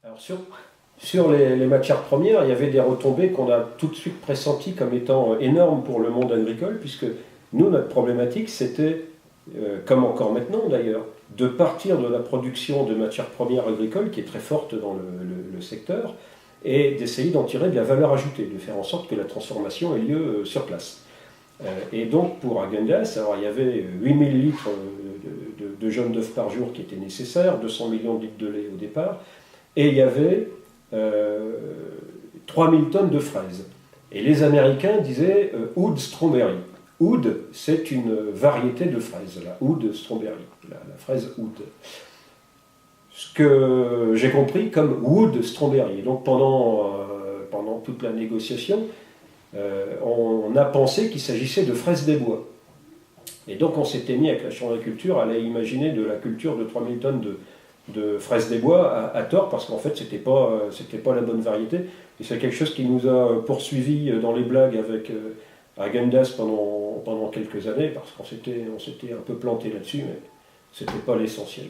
Alors sur les matières premières, il y avait des retombées qu'on a tout de suite pressenties comme étant énormes pour le monde agricole, puisque nous, notre problématique, c'était, comme encore maintenant d'ailleurs, de partir de la production de matières premières agricoles, qui est très forte dans le secteur, et d'essayer d'en tirer de la valeur ajoutée, de faire en sorte que la transformation ait lieu sur place. Et donc pour Häagen-Dazs, alors il y avait 8000 litres de jaune d'œuf par jour qui étaient nécessaires, 200 millions de litres de lait au départ, et il y avait 3000 tonnes de fraises. Et les Américains disaient Oud Strawberry. Oud, c'est une variété de fraise, la Oud Strawberry, la fraise Oud. Ce que j'ai compris comme Wood Strawberry. Et donc pendant toute la négociation, on a pensé qu'il s'agissait de fraises des bois. Et donc on s'était mis avec la Chambre d'agriculture à aller imaginer de la culture de 3000 tonnes de fraises des bois à tort, parce qu'en fait c'était pas la bonne variété. Et c'est quelque chose qui nous a poursuivis dans les blagues avec Häagen-Dazs pendant quelques années, parce qu'on s'était un peu planté là-dessus, mais c'était pas l'essentiel.